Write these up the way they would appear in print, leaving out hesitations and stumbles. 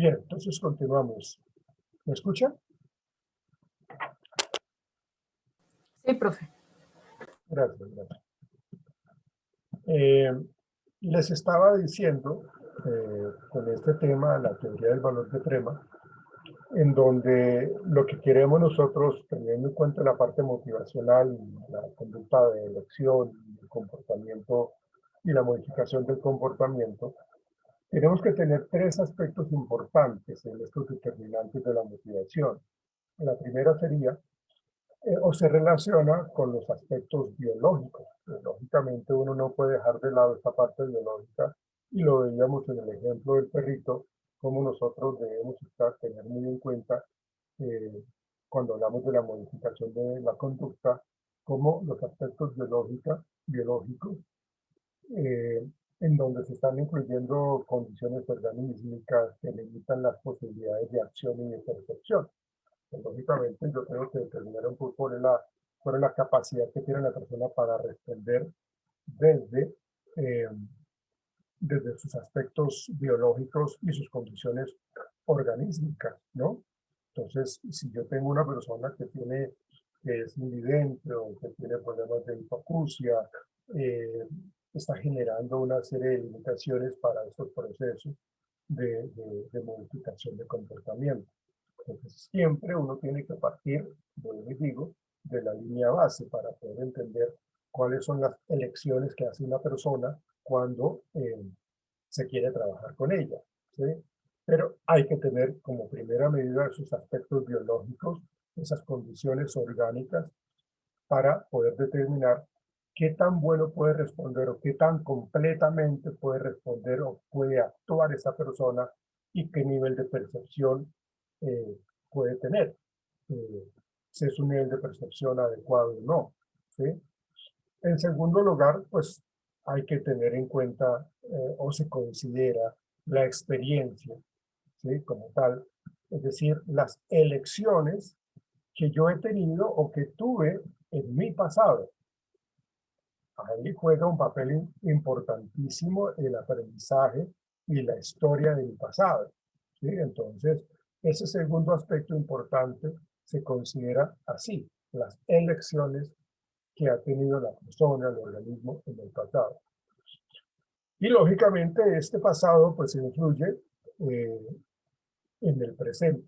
Bien, entonces continuamos. ¿Me escuchan? Sí, profe. Gracias, gracias. Les estaba diciendo con este tema, la teoría del valor de Prema, en donde lo que queremos nosotros, teniendo en cuenta la parte motivacional, la conducta de elección, el comportamiento y la modificación del comportamiento, tenemos que tener tres aspectos importantes en estos determinantes de la motivación. La primera sería, o se relaciona con los aspectos biológicos. Lógicamente uno no puede dejar de lado esta parte biológica y lo veíamos en el ejemplo del perrito, como nosotros debemos tener muy en cuenta cuando hablamos de la modificación de la conducta, como los aspectos biológicos, eh, en donde se están incluyendo condiciones organísmicas que limitan las posibilidades de acción y de percepción. Pues, lógicamente, yo tengo que determinar un poco cuál es la capacidad que tiene la persona para responder desde, eh, desde sus aspectos biológicos y sus condiciones organísmicas, ¿no? Entonces, si yo tengo una persona que es invidente o que tiene problemas de hipoacusia, está generando una serie de limitaciones para estos procesos de modificación de comportamiento. Entonces, siempre uno tiene que partir, como les digo, de la línea base para poder entender cuáles son las elecciones que hace una persona cuando se quiere trabajar con ella, ¿sí? Pero hay que tener como primera medida sus aspectos biológicos, esas condiciones orgánicas, para poder determinar qué tan bueno puede responder o qué tan completamente puede responder o puede actuar esa persona y qué nivel de percepción eh, puede tener. Si es un nivel de percepción adecuado o no, ¿sí? En segundo lugar, pues hay que tener en cuenta o se considera la experiencia, ¿sí? Como tal, es decir, las elecciones que yo he tenido o que tuve en mi pasado. Ahí juega un papel importantísimo el aprendizaje y la historia de mi pasado, ¿sí? Entonces, ese segundo aspecto importante se considera así, las elecciones que ha tenido la persona, el organismo en el pasado. Y lógicamente este pasado pues influye en el presente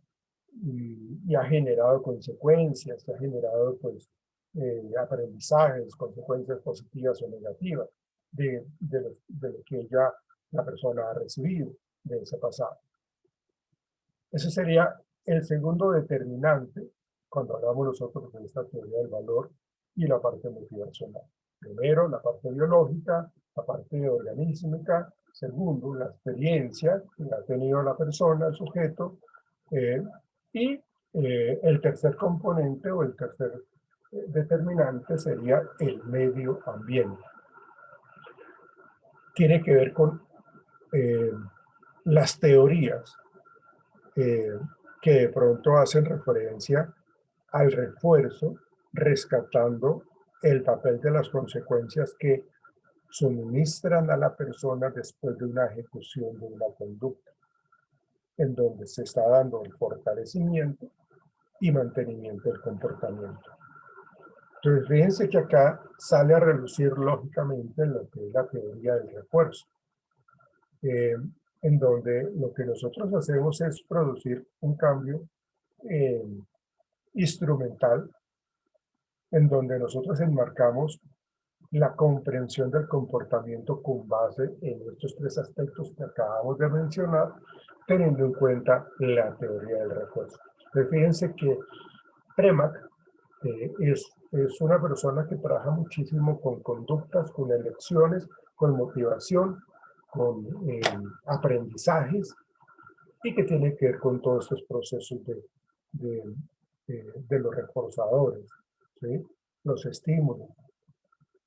y ha generado consecuencias, ha generado pues aprendizajes, consecuencias positivas o negativas de lo que ya la persona ha recibido de ese pasado. Ese sería el segundo determinante cuando hablamos nosotros de esta teoría del valor y la parte motivacional. Primero, la parte biológica, la parte organísmica. Segundo, la experiencia que ha tenido la persona, el sujeto. Y el tercer componente o el tercer determinante sería el medio ambiente. Tiene que ver con las teorías que de pronto hacen referencia al refuerzo, rescatando el papel de las consecuencias que suministran a la persona después de una ejecución de una conducta, en donde se está dando el fortalecimiento y mantenimiento del comportamiento. Entonces, fíjense que acá sale a relucir lógicamente lo que es la teoría del refuerzo, en donde lo que nosotros hacemos es producir un cambio instrumental, en donde nosotros enmarcamos la comprensión del comportamiento con base en estos tres aspectos que acabamos de mencionar, teniendo en cuenta la teoría del refuerzo. Entonces, fíjense que Premack es una persona que trabaja muchísimo con conductas, con elecciones, con motivación, con aprendizajes y que tiene que ver con todos estos procesos de los reforzadores, ¿sí? Los estímulos,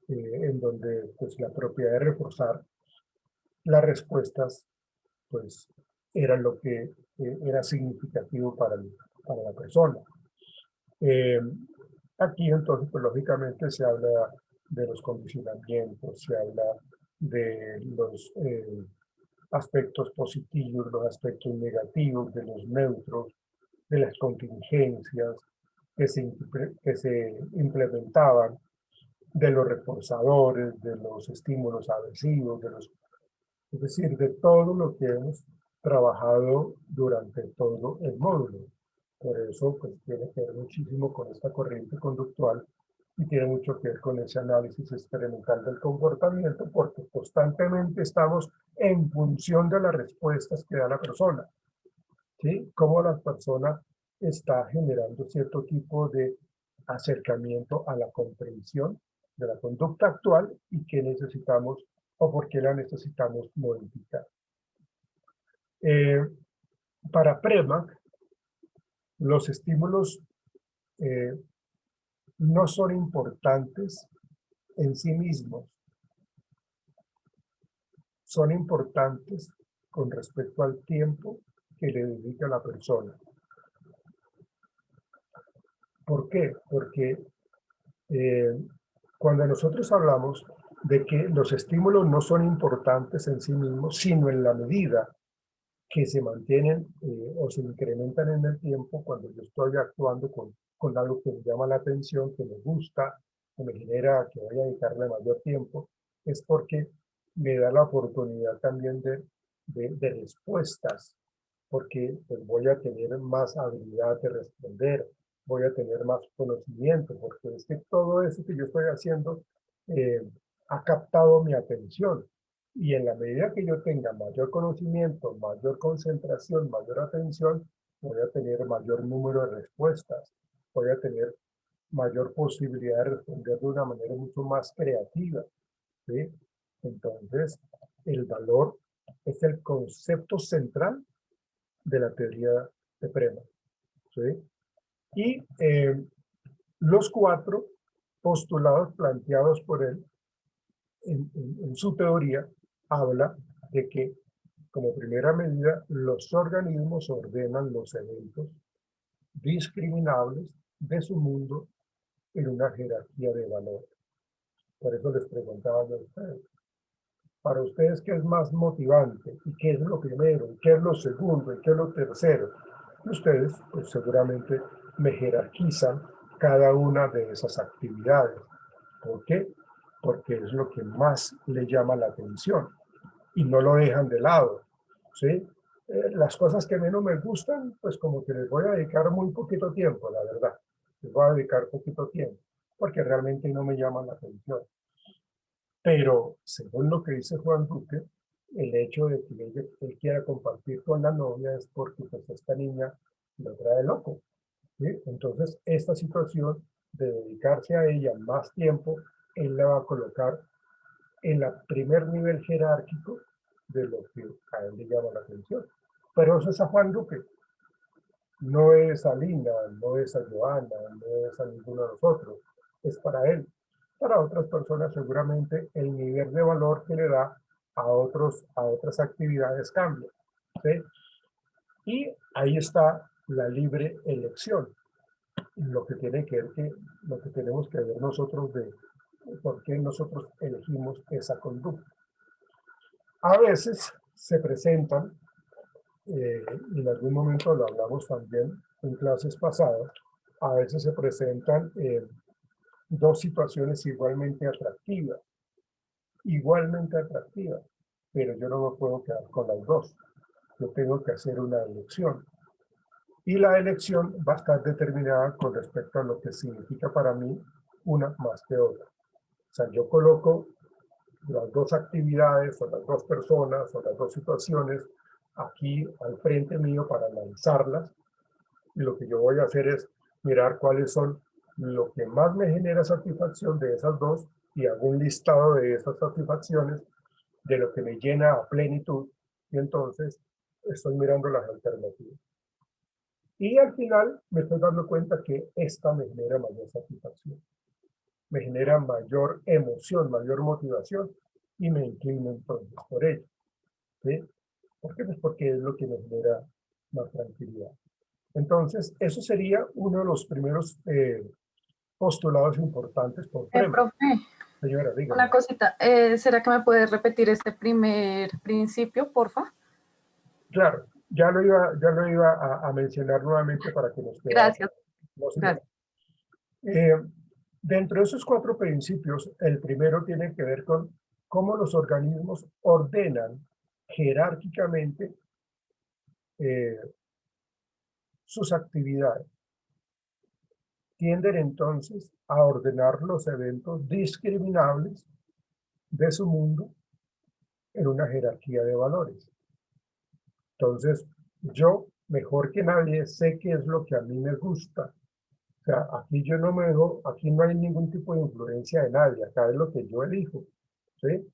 en donde pues, la propiedad de reforzar las respuestas pues era lo que era significativo para la persona. Aquí entonces, pues lógicamente se habla de los condicionamientos, se habla de aspectos positivos, los aspectos negativos, de los neutros, de las contingencias que se implementaban, de los reforzadores, de los estímulos aversivos, es decir, de todo lo que hemos trabajado durante todo el módulo. Por eso, pues, tiene que ver muchísimo con esta corriente conductual y tiene mucho que ver con ese análisis experimental del comportamiento, porque constantemente estamos en función de las respuestas que da la persona, ¿sí? Cómo la persona está generando cierto tipo de acercamiento a la comprensión de la conducta actual y qué necesitamos o por qué la necesitamos modificar. Para Premack, los estímulos no son importantes en sí mismos, son importantes con respecto al tiempo que le dedica la persona. ¿Por qué? Porque cuando nosotros hablamos de que los estímulos no son importantes en sí mismos, sino en la medida que se mantienen o se incrementan en el tiempo, cuando yo estoy actuando con algo que me llama la atención, que me gusta, que me genera que voy a dedicarle mayor tiempo, es porque me da la oportunidad también de respuestas, porque pues, voy a tener más habilidad de responder, voy a tener más conocimiento, porque es que todo eso que yo estoy haciendo eh, ha captado mi atención. Y en la medida que yo tenga mayor conocimiento, mayor concentración, mayor atención, voy a tener mayor número de respuestas, voy a tener mayor posibilidad de responder de una manera mucho más creativa, ¿sí? Entonces, el valor es el concepto central de la teoría de Premack, ¿sí? Y los 4 postulados planteados por él en su teoría habla de que, como primera medida, los organismos ordenan los eventos discriminables de su mundo en una jerarquía de valor. Por eso les preguntaba a ustedes, para ustedes, ¿qué es más motivante? ¿Y qué es lo primero? ¿Y qué es lo segundo? ¿Y qué es lo tercero? Y ustedes, pues seguramente me jerarquizan cada una de esas actividades. ¿Por qué? Porque es lo que más le llama la atención y no lo dejan de lado, ¿sí? Las cosas que menos me gustan, pues como que les voy a dedicar muy poquito tiempo, la verdad. Les voy a dedicar poquito tiempo, porque realmente no me llaman la atención. Pero, según lo que dice Juan Duque, el hecho de que él quiera compartir con la novia es porque pues, esta niña lo trae loco, ¿sí? Entonces, esta situación de dedicarse a ella más tiempo, él la va a colocar en el primer nivel jerárquico de lo que a él le llama la atención. Pero eso es a Juan Duque, no es a Lina, no es a Joana, no es a ninguno de nosotros, es para él. Para otras personas seguramente el nivel de valor que le da a otras actividades cambia, ¿sí? Y ahí está la libre elección, lo que tiene que ver lo que tenemos que ver nosotros de por qué nosotros elegimos esa conducta. A veces se presentan, en algún momento lo hablamos también en clases pasadas, a veces se presentan dos situaciones igualmente atractivas, pero yo no me puedo quedar con las dos. Yo tengo que hacer una elección. Y la elección va a estar determinada con respecto a lo que significa para mí una más que otra. O sea, yo coloco las dos actividades o las dos personas o las dos situaciones aquí al frente mío para analizarlas. Y lo que yo voy a hacer es mirar cuáles son lo que más me genera satisfacción de esas dos y hago un listado de esas satisfacciones, de lo que me llena a plenitud, y entonces estoy mirando las alternativas. Y al final me estoy dando cuenta que esta me genera mayor satisfacción, me genera mayor emoción, mayor motivación, y me inclino entonces por ello, ¿sí? ¿Por qué? Pues porque es lo que me genera más tranquilidad. Entonces, eso sería uno de los primeros postulados importantes por Premack. Profe, Señora, Una dígame. cosita, ¿será que me puedes repetir este primer principio, porfa? Claro, ya lo iba a mencionar nuevamente para que nos quedara Gracias, no, señora. gracias. Eh, Dentro de esos cuatro principios, el primero tiene que ver con cómo los organismos ordenan jerárquicamente eh, sus actividades. Tienden entonces a ordenar los eventos discriminables de su mundo en una jerarquía de valores. Entonces, yo, mejor que nadie, sé qué es lo que a mí me gusta. O sea, aquí yo no me dejo, aquí no hay ningún tipo de influencia de nadie, acá es lo que yo elijo, ¿sí?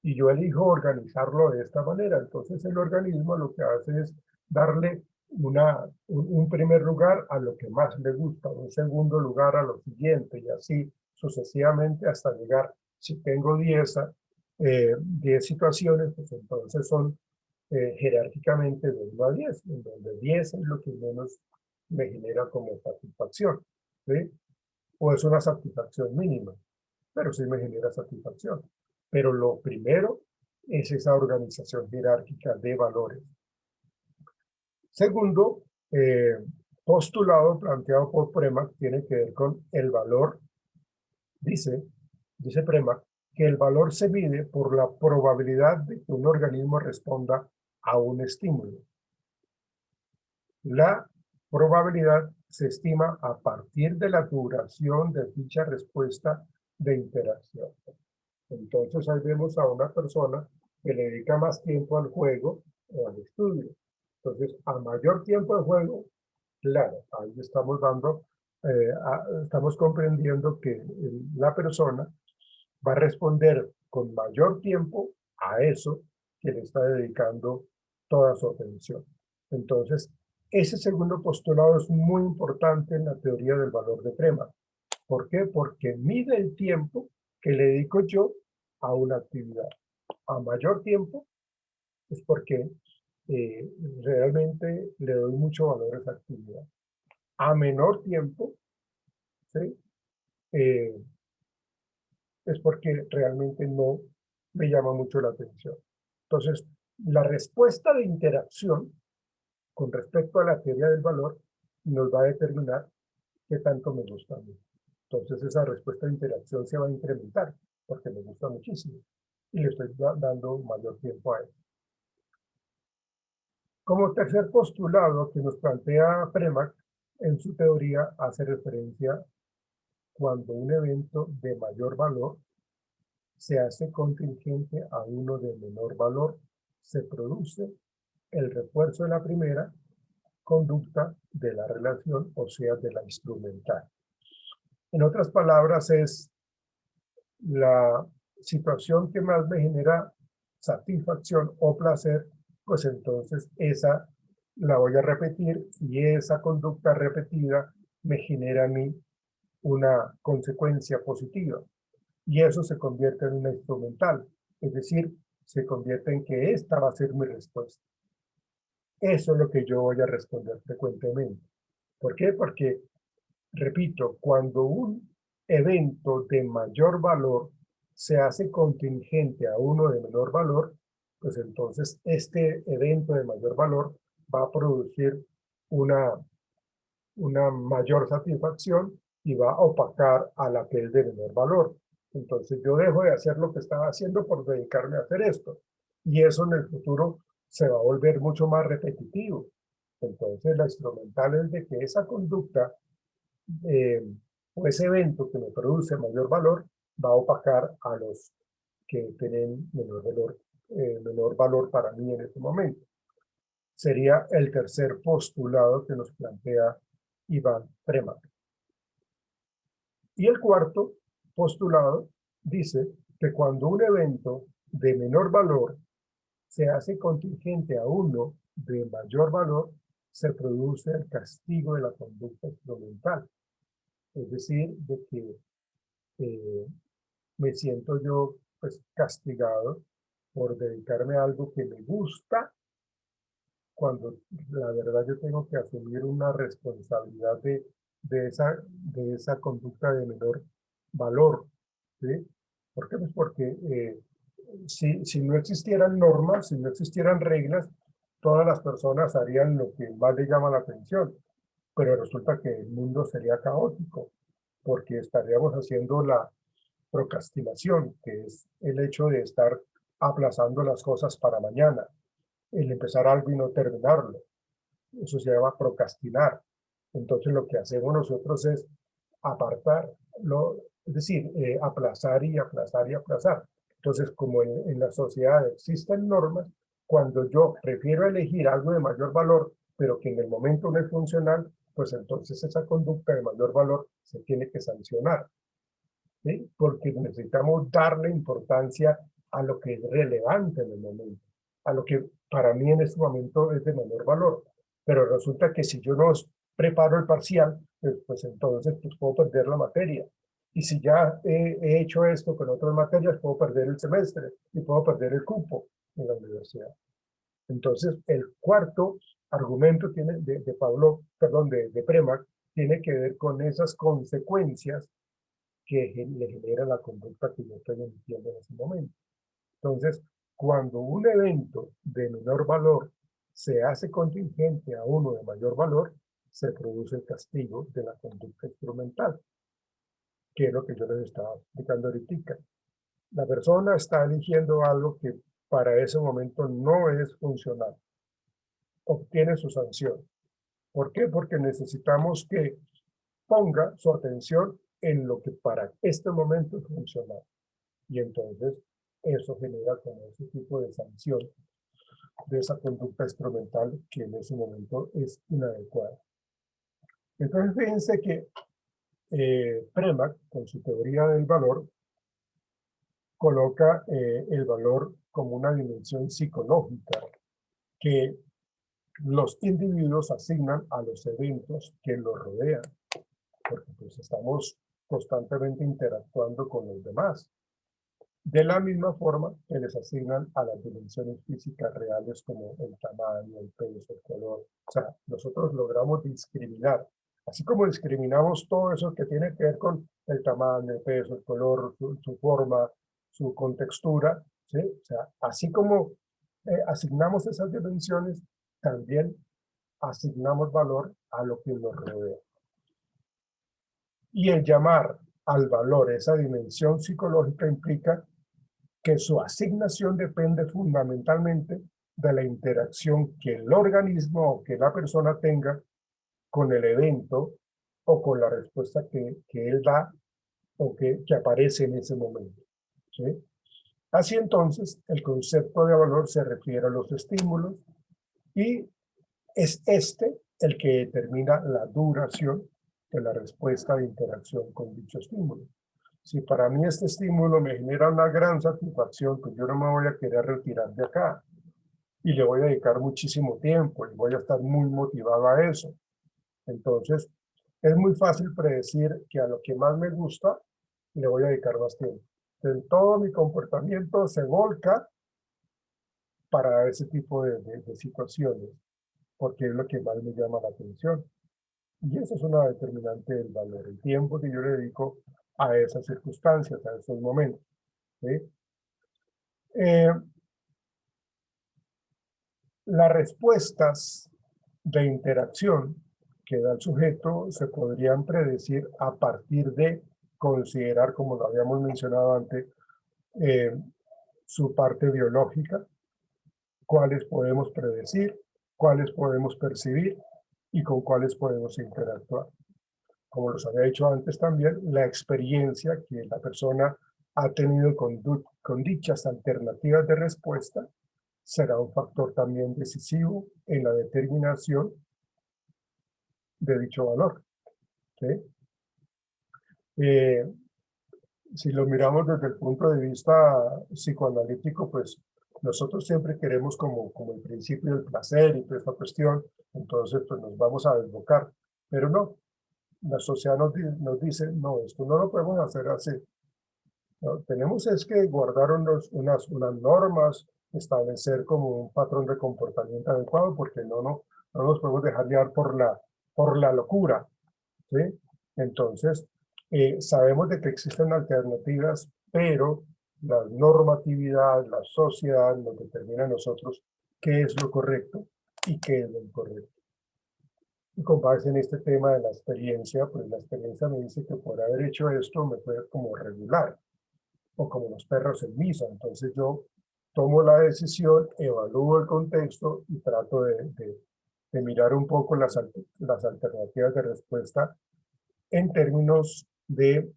Y yo elijo organizarlo de esta manera. Entonces el organismo lo que hace es darle un primer lugar a lo que más le gusta, un segundo lugar a lo siguiente y así sucesivamente hasta llegar, si tengo 10 situaciones, pues entonces son jerárquicamente de 1 a 10, en donde 10 es lo que menos me genera como satisfacción, ¿sí? O es una satisfacción mínima, pero sí me genera satisfacción. Pero lo primero es esa organización jerárquica de valores. Segundo, postulado planteado por Premack tiene que ver con el valor. Dice, dice Premack, que el valor se mide por la probabilidad de que un organismo responda a un estímulo. La probabilidad se estima a partir de la duración de dicha respuesta de interacción. Entonces ahí vemos a una persona que le dedica más tiempo al juego o al estudio. Entonces, a mayor tiempo de juego, claro, ahí estamos estamos comprendiendo que la persona va a responder con mayor tiempo a eso que le está dedicando toda su atención. Entonces, ese segundo postulado es muy importante en la teoría del valor de Prema. ¿Por qué? Porque mide el tiempo que le dedico yo a una actividad. A mayor tiempo es porque eh, realmente le doy mucho valor a esa actividad. A menor tiempo, ¿sí? Eh, es porque realmente no me llama mucho la atención. Entonces, la respuesta de interacción con respecto a la teoría del valor nos va a determinar qué tanto me gusta a mí. Entonces, esa respuesta de interacción se va a incrementar porque me gusta muchísimo y le estoy dando mayor tiempo a él. Como tercer postulado que nos plantea Premack en su teoría hace referencia cuando un evento de mayor valor se hace contingente a uno de menor valor, se produce el refuerzo de la primera conducta de la relación, o sea, de la instrumental. En otras palabras, es la situación que más me genera satisfacción o placer, pues entonces esa la voy a repetir y esa conducta repetida me genera a mí una consecuencia positiva. Y eso se convierte en una instrumental, es decir, se convierte en que esta va a ser mi respuesta. Eso es lo que yo voy a responder frecuentemente. ¿Por qué? Porque, repito, cuando un evento de mayor valor se hace contingente a uno de menor valor, pues entonces este evento de mayor valor va a producir una, una mayor satisfacción y va a opacar a la que es de menor valor. Entonces yo dejo de hacer lo que estaba haciendo por dedicarme a hacer esto. Y eso en el futuro se va a volver mucho más repetitivo. Entonces la instrumental es de que esa conducta eh, o ese evento que me produce mayor valor va a opacar a los que tienen menor valor para mí en este momento. Sería el tercer postulado que nos plantea Iván Premack. Y el cuarto postulado dice que cuando un evento de menor valor se hace contingente a uno de mayor valor, se produce el castigo de la conducta instrumental. Es decir, de que eh, me siento yo pues castigado por dedicarme a algo que me gusta, cuando la verdad yo tengo que asumir una responsabilidad de esa conducta de menor valor, ¿sí? ¿Por qué? Pues porque si no existieran normas, si no existieran reglas, todas las personas harían lo que más les llama la atención, pero resulta que el mundo sería caótico, porque estaríamos haciendo la procrastinación, que es el hecho de estar aplazando las cosas para mañana, el empezar algo y no terminarlo. Eso se llama procrastinar. Entonces lo que hacemos nosotros es apartarlo, es decir, aplazar y aplazar y aplazar. Entonces, como en la sociedad existen normas, cuando yo prefiero elegir algo de mayor valor, pero que en el momento no es funcional, pues entonces esa conducta de mayor valor se tiene que sancionar, ¿sí? Porque necesitamos darle importancia a lo que es relevante en el momento, a lo que para mí en este momento es de menor valor. Pero resulta que si yo no preparo el parcial, pues entonces pues puedo perder la materia. Y si ya he hecho esto con otras materias, puedo perder el semestre y puedo perder el cupo en la universidad. Entonces, el cuarto argumento tiene de Pablo, perdón, de Premack, tiene que ver con esas consecuencias que le genera la conducta que yo estoy emitiendo en ese momento. Entonces, cuando un evento de menor valor se hace contingente a uno de mayor valor, se produce el castigo de la conducta instrumental, que es lo que yo les estaba explicando ahorita. La persona está eligiendo algo que para ese momento no es funcional. Obtiene su sanción. ¿Por qué? Porque necesitamos que ponga su atención en lo que para este momento es funcional. Y entonces eso genera como ese tipo de sanción de esa conducta instrumental que en ese momento es inadecuada. Entonces fíjense que Premack, con su teoría del valor, coloca el valor como una dimensión psicológica que los individuos asignan a los eventos que los rodean, porque pues estamos constantemente interactuando con los demás. De la misma forma que les asignan a las dimensiones físicas reales como el tamaño, el peso, el color. O sea, nosotros logramos discriminar. Así como discriminamos todo eso que tiene que ver con el tamaño, el peso, el color, su forma, su contextura, ¿sí? O sea, así como asignamos esas dimensiones, también asignamos valor a lo que nos rodea. Y el llamar al valor esa dimensión psicológica implica que su asignación depende fundamentalmente de la interacción que el organismo o que la persona tenga con el evento o con la respuesta que él da o que aparece en ese momento, ¿sí? Así entonces, el concepto de valor se refiere a los estímulos y es este el que determina la duración de la respuesta de interacción con dicho estímulo. Si para mí este estímulo me genera una gran satisfacción, pues yo no me voy a querer retirar de acá y le voy a dedicar muchísimo tiempo y voy a estar muy motivado a eso. Entonces, es muy fácil predecir que a lo que más me gusta le voy a dedicar más tiempo. Entonces, todo mi comportamiento se volca para ese tipo de situaciones, porque es lo que más me llama la atención. Y eso es una determinante del valor, el tiempo que yo le dedico a esas circunstancias, a esos momentos, ¿sí? Las respuestas de interacción que da el sujeto se podrían predecir a partir de considerar, como lo habíamos mencionado antes, su parte biológica, cuáles podemos predecir, cuáles podemos percibir y con cuáles podemos interactuar. Como los había dicho antes también, la experiencia que la persona ha tenido con dichas alternativas de respuesta será un factor también decisivo en la determinación de dicho valor, ¿sí? Si lo miramos desde el punto de vista psicoanalítico, pues nosotros siempre queremos como el principio del placer y toda esta cuestión, entonces pues nos vamos a desbocar, pero no, la sociedad nos dice, no, esto no lo podemos hacer así. No, tenemos es que guardar unas normas, establecer como un patrón de comportamiento adecuado, porque no nos podemos dejar llevar por la locura, ¿sí? Entonces, sabemos de que existen alternativas pero la normatividad, la sociedad nos determina a nosotros qué es lo correcto y qué es lo incorrecto. Y con base en este tema de la experiencia, pues la experiencia me dice que por haber hecho esto me fue como regular, o como los perros en misa. Entonces yo tomo la decisión, evalúo el contexto y trato de mirar un poco las alternativas de respuesta en términos de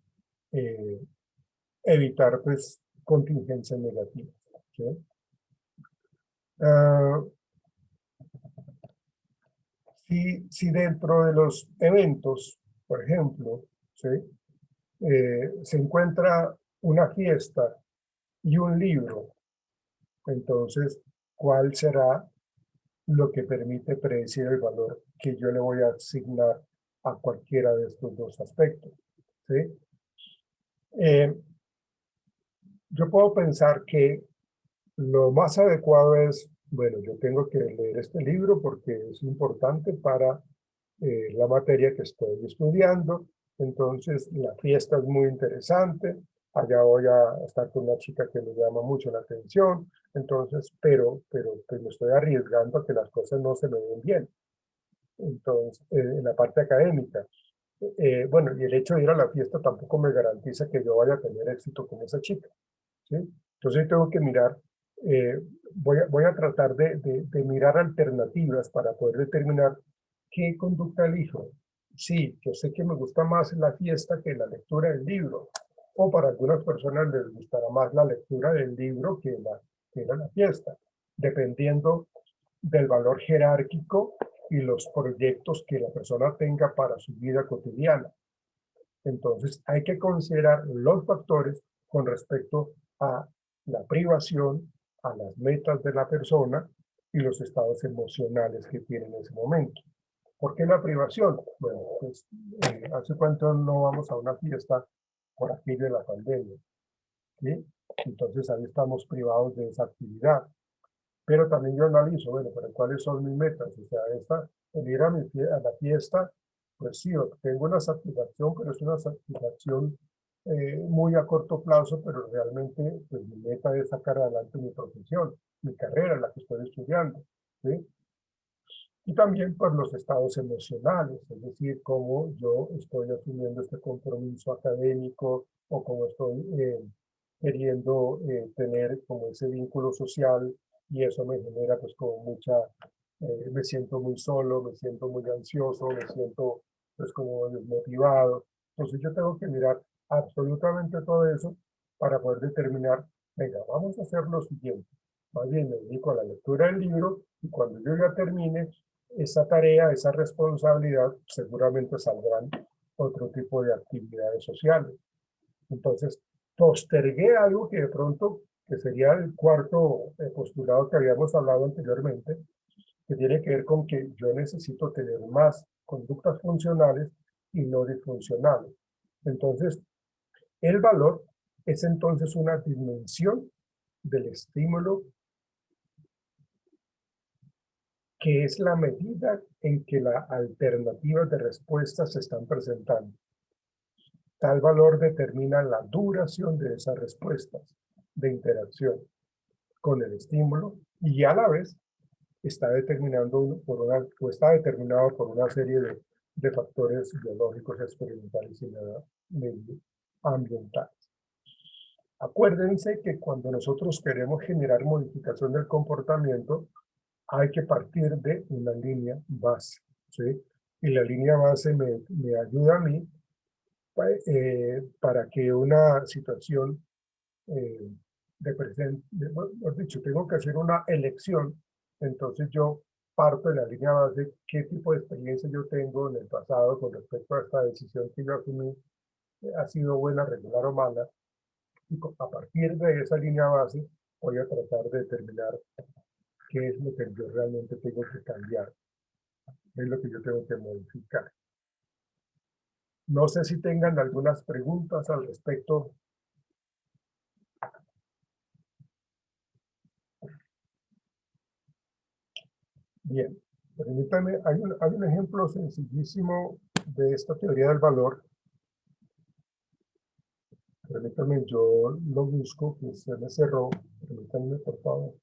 evitar pues contingencias negativas, ¿sí? Ah, si dentro de los eventos, por ejemplo, ¿sí? Se encuentra una fiesta y un libro, entonces, ¿cuál será lo que permite predecir el valor que yo le voy a asignar a cualquiera de estos dos aspectos? ¿Sí? Yo puedo pensar que lo más adecuado es, bueno, yo tengo que leer este libro porque es importante para la materia que estoy estudiando, entonces la fiesta es muy interesante, allá voy a estar con una chica que me llama mucho la atención, entonces, pero pues me estoy arriesgando a que las cosas no se me den bien. Entonces, en la parte académica. Bueno, y el hecho de ir a la fiesta tampoco me garantiza que yo vaya a tener éxito con esa chica, ¿sí? Entonces tengo que mirar, eh, voy a tratar de mirar alternativas para poder determinar qué conducta elijo. Sí, yo sé que me gusta más la fiesta que la lectura del libro, o para algunas personas les gustará más la lectura del libro que la fiesta, dependiendo del valor jerárquico y los proyectos que la persona tenga para su vida cotidiana. Entonces hay que considerar los factores con respecto a la privación, a las metas de la persona y los estados emocionales que tiene en ese momento. ¿Por qué la privación? Bueno, pues hace cuánto no vamos a una fiesta por aquello de la pandemia, ¿sí? Entonces ahí estamos privados de esa actividad. Pero también yo analizo, bueno, pero ¿cuáles son mis metas? O sea, el ir a la fiesta, pues sí, tengo una satisfacción, pero es una satisfacción muy a corto plazo, pero realmente pues, mi meta es sacar adelante mi profesión, mi carrera, la que estoy estudiando, ¿sí? Y también por los estados emocionales, es decir, cómo yo estoy asumiendo este compromiso académico o cómo estoy queriendo tener como ese vínculo social y eso me genera pues como mucha, me siento muy solo, me siento muy ansioso, me siento pues como desmotivado. Entonces yo tengo que mirar absolutamente todo eso para poder determinar, venga, vamos a hacer lo siguiente. Más bien me dedico a la lectura del libro y cuando yo ya termine esa tarea, esa responsabilidad, seguramente saldrán otro tipo de actividades sociales. Entonces, postergué algo que de pronto, que sería el cuarto postulado que habíamos hablado anteriormente, que tiene que ver con que yo necesito tener más conductas funcionales y no disfuncionales. Entonces, el valor es entonces una dimensión del estímulo que es la medida en que las alternativas de respuesta se están presentando. Tal valor determina la duración de esas respuestas de interacción con el estímulo y a la vez está determinando o está determinado por una serie de factores biológicos, experimentales y ambientales. Acuérdense que cuando nosotros queremos generar modificación del comportamiento, hay que partir de una línea base, ¿sí? Y la línea base me ayuda a mí para que una situación mejor dicho, tengo que hacer una elección, entonces yo parto de la línea base, qué tipo de experiencia yo tengo en el pasado con respecto a esta decisión que yo asumí, ha sido buena, regular o mala, y a partir de esa línea base voy a tratar de determinar qué es lo que yo realmente tengo que cambiar, qué es lo que yo tengo que modificar. No sé si tengan algunas preguntas al respecto. Bien, permítanme, hay un ejemplo sencillísimo de esta teoría del valor Permítanme, yo lo busco, que se me cerró. Permítanme, por favor.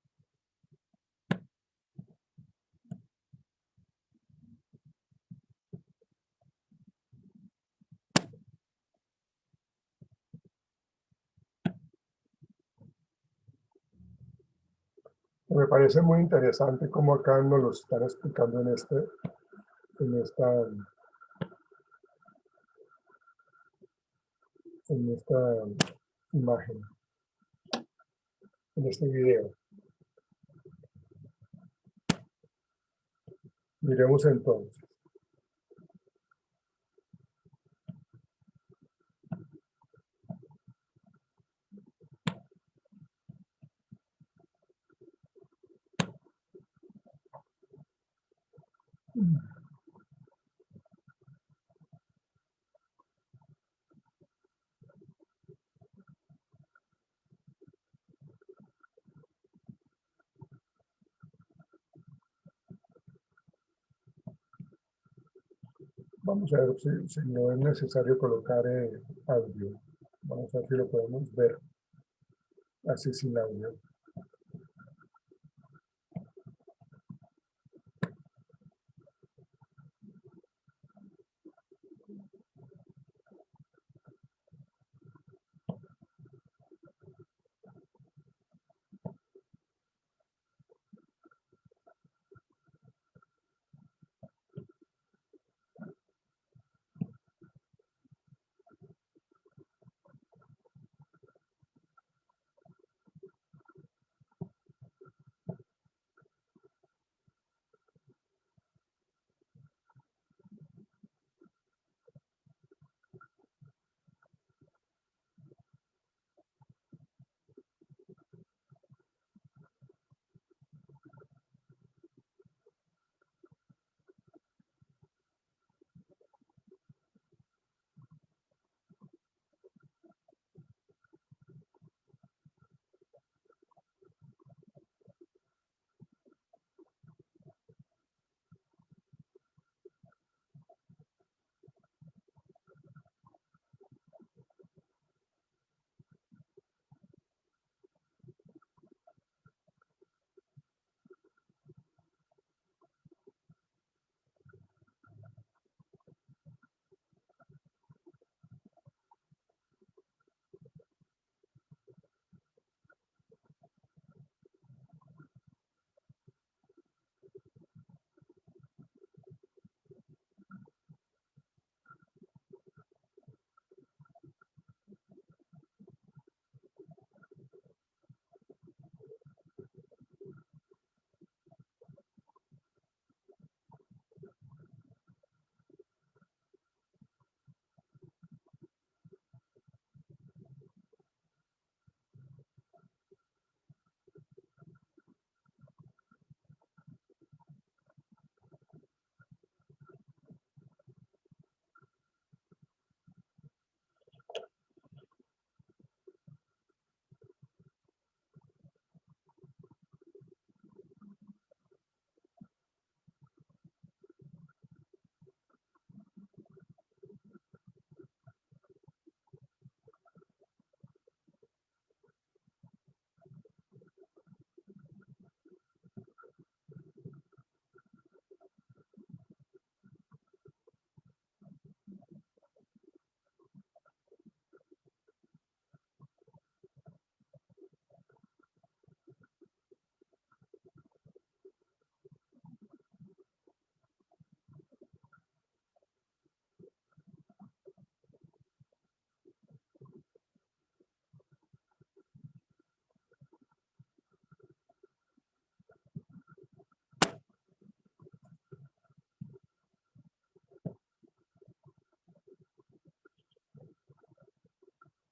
Me parece muy interesante cómo acá nos lo están explicando en esta imagen, en este video. Miremos entonces. Vamos a ver si no es necesario colocar audio. Vamos a ver si lo podemos ver así sin audio.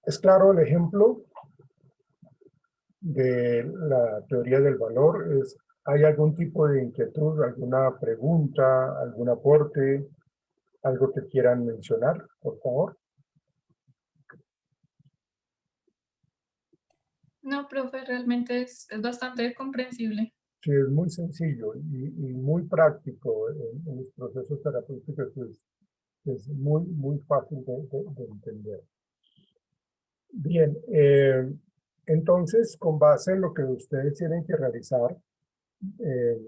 Es claro el ejemplo de la teoría del valor. ¿Hay algún tipo de inquietud, alguna pregunta, algún aporte, algo que quieran mencionar, por favor? No, profe, realmente es bastante comprensible. Sí, es muy sencillo y muy práctico en los procesos terapéuticos. Es muy fácil de entender. Bien, entonces, con base en lo que ustedes tienen que realizar, eh,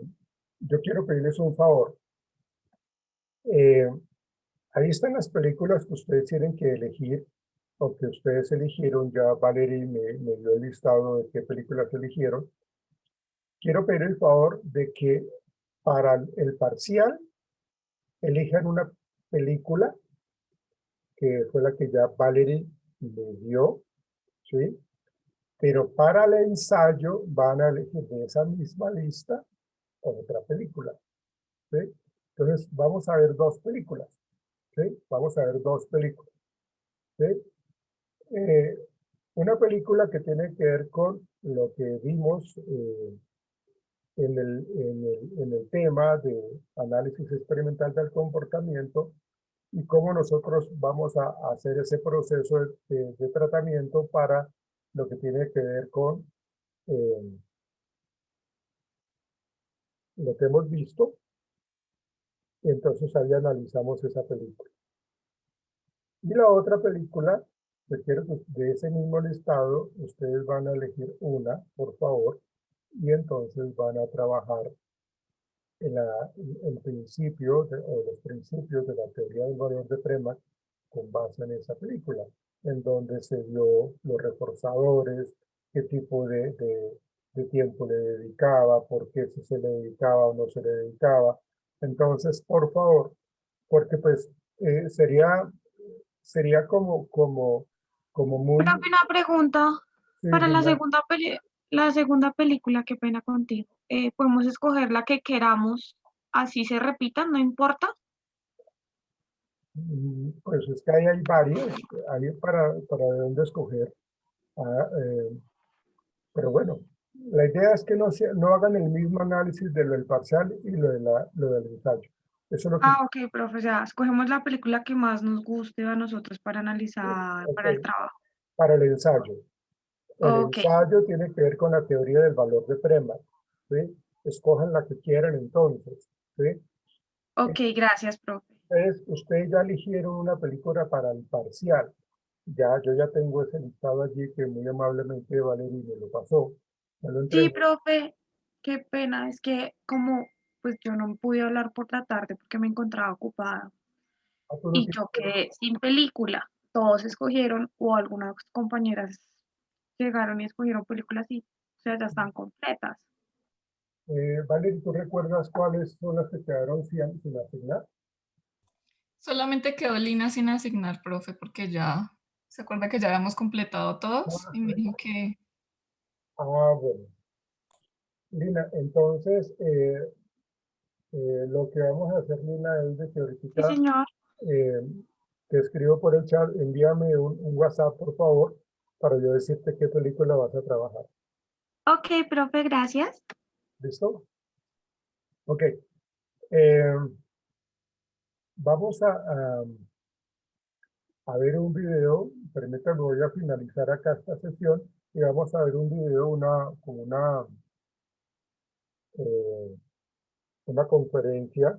yo quiero pedirles un favor. Eh, Ahí están las películas que ustedes tienen que elegir, o que ustedes eligieron. Ya Valerie me dio el listado de qué películas eligieron. Quiero pedir el favor de que para el parcial elijan una película que fue la que ya Valerie me dio, ¿sí? Pero para el ensayo van a elegir de esa misma lista otra película, ¿sí? Entonces vamos a ver dos películas, ¿sí? Vamos a ver dos películas, ¿sí? Eh, una película que tiene que ver con lo que vimos en el tema de análisis experimental del comportamiento y cómo nosotros vamos a hacer ese proceso de tratamiento para lo que tiene que ver con lo que hemos visto. Entonces ahí analizamos esa película. Y la otra película, que quiero que de ese mismo listado, ustedes van a elegir una, por favor, y entonces van a trabajar el principio o los principios de la teoría del valor de Prema con base en esa película, en donde se dio los reforzadores, qué tipo de tiempo le dedicaba, por qué si se le dedicaba o no se le dedicaba. Entonces, por favor, porque pues sería como muy... Profe, una pregunta Sí, para Lina. la segunda película, qué pena contigo. ¿Podemos escoger la que queramos, así se repita, no importa? Pues es que ahí hay varios, hay para dónde escoger. Ah, pero bueno, la idea es que no hagan el mismo análisis de lo del parcial y lo del ensayo. Eso es lo que... Ah, ok, profe, o sea, escogemos la película que más nos guste a nosotros para analizar Ok, para el trabajo. para el ensayo. El Ok, ensayo tiene que ver con la teoría del valor de Prema, ¿sí? Escojan la que quieran entonces, ¿sí? ok, gracias, profe. Ustedes ya eligieron una película para el parcial. Yo ya tengo ese listado allí que muy amablemente Valerie me lo pasó. Me lo Sí, entregó. profe, qué pena, es que como pues yo no pude hablar por la tarde porque me encontraba ocupada Ah, tú no y tienes- yo quedé sin película. Todos escogieron o algunas compañeras llegaron y escogieron películas y, o sea, ya están completas. Valerie, ¿tú recuerdas cuáles son las que quedaron sin asignar? Solamente quedó Lina sin asignar, profe, porque ya se acuerda que ya habíamos completado todos Ah, y me dijo que bueno. Lina, entonces, lo que vamos a hacer, Lina, es de que Sí, ahorita señor. eh, te escribo por el chat, envíame un WhatsApp, por favor, para yo decirte qué película vas a trabajar. Ok, profe, gracias. ¿Listo? Ok. Eh, vamos a ver un video. Permítanme, voy a finalizar acá esta sesión y vamos a ver un video, como eh, una conferencia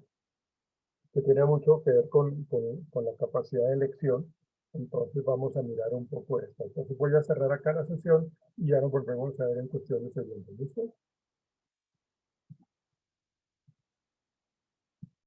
que tiene mucho que ver con la capacidad de elección. Entonces vamos a mirar un poco esto. Entonces voy a cerrar acá la sesión y ya nos volvemos a ver en cuestión de segundos. ¿Listo?